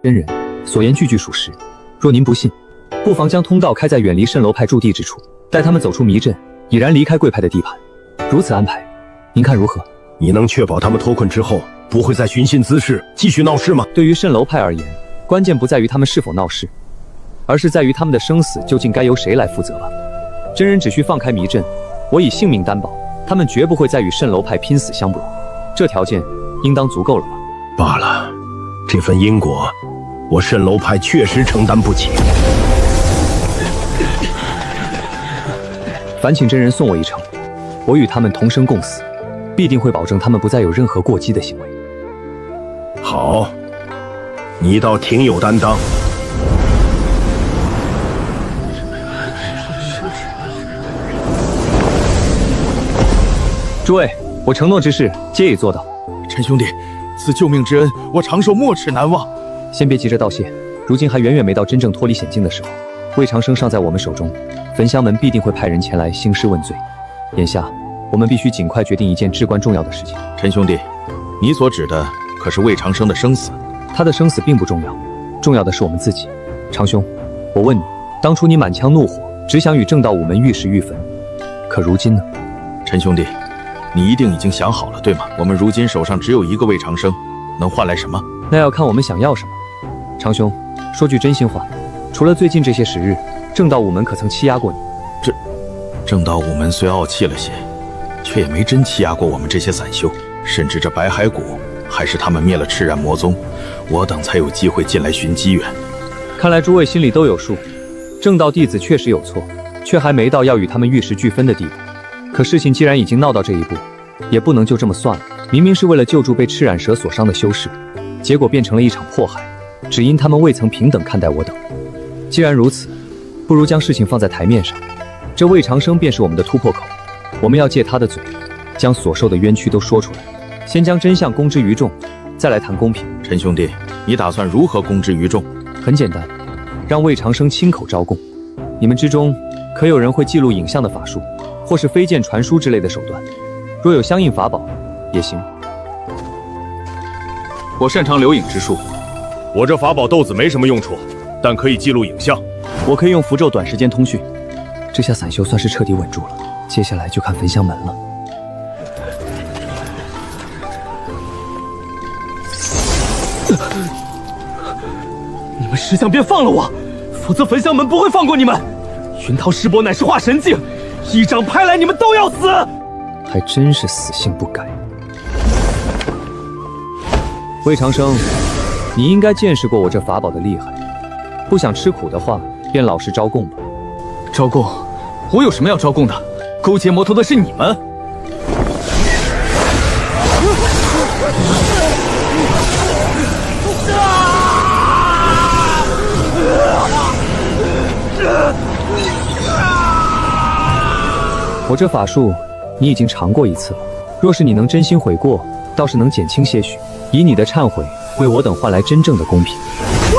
真人所言句句属实，若您不信，不妨将通道开在远离蜃楼派驻地之处，待他们走出迷阵，已然离开贵派的地盘。如此安排，您看如何？你能确保他们脱困之后不会再寻衅滋事，继续闹事吗？对于蜃楼派而言，关键不在于他们是否闹事，而是在于他们的生死究竟该由谁来负责吧。真人只需放开迷阵，我以性命担保，他们绝不会再与蜃楼派拼死相搏。这条件应当足够了吧？罢了，这份因果，我蜃楼派确实承担不起。烦请真人送我一程，我与他们同生共死，必定会保证他们不再有任何过激的行为。好，你倒挺有担当。诸位，我承诺之事皆已做到。陈兄弟，此救命之恩，我长寿没齿难忘。先别急着道谢，如今还远远没到真正脱离险境的时候。魏长生尚在我们手中，焚香门必定会派人前来兴师问罪。眼下，我们必须尽快决定一件至关重要的事情。陈兄弟，你所指的可是魏长生的生死？他的生死并不重要，重要的是我们自己。长兄，我问你，当初你满腔怒火，只想与正道武门玉石俱焚，可如今呢？陈兄弟，你一定已经想好了，对吗？我们如今手上只有一个魏长生，能换来什么？那要看我们想要什么。长兄，说句真心话，除了最近这些时日，正道武门可曾欺压过你？正道武门虽傲气了些，却也没真欺压过我们这些散修。甚至这白骸谷，还是他们灭了赤焰魔宗，我等才有机会进来寻机缘。看来诸位心里都有数，正道弟子确实有错，却还没到要与他们玉石俱焚的地步。可事情既然已经闹到这一步，也不能就这么算了。明明是为了救助被赤染蛇所伤的修士，结果变成了一场迫害，只因他们未曾平等看待我等。既然如此，不如将事情放在台面上。这魏长生便是我们的突破口，我们要借他的嘴，将所受的冤屈都说出来，先将真相公之于众，再来谈公平。陈兄弟，你打算如何公之于众？很简单，让魏长生亲口招供。你们之中可有人会记录影像的法术，或是飞剑传书之类的手段？若有相应法宝也行。我擅长留影之术。我这法宝豆子没什么用处，但可以记录影像。我可以用符咒短时间通讯。这下散修算是彻底稳住了，接下来就看焚香门了。你们识相便放了我，否则焚香门不会放过你们。云涛师伯乃是化神境，一掌拍来，你们都要死。还真是死性不改。魏长生，你应该见识过我这法宝的厉害，不想吃苦的话，便老实招供吧。招供？我有什么要招供的？勾结魔头的是你们。我这法术你已经尝过一次了，若是你能真心悔过，倒是能减轻些许，以你的忏悔为我等换来真正的公平。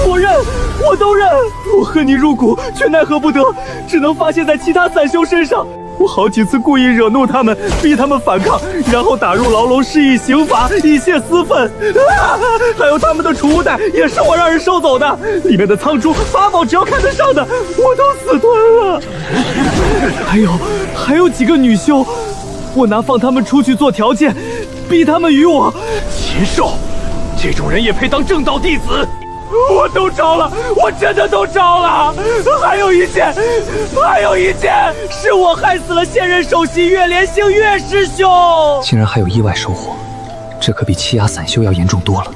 我认，我都认。我恨你入骨，却奈何不得，只能发泄在其他散修身上。我好几次故意惹怒他们，逼他们反抗，然后打入牢笼，施以刑罚，以泄私愤。还有他们的储物袋，也是我让人收走的，里面的苍珠、法宝，只要看得上的，我都死吞了。还有几个女修，我拿放他们出去做条件，逼他们与我。禽兽，这种人也配当正道弟子？我都招了，我真的都招了。还有一件，是我害死了现任首席岳连星岳师兄。竟然还有意外收获，这可比欺压散修要严重多了。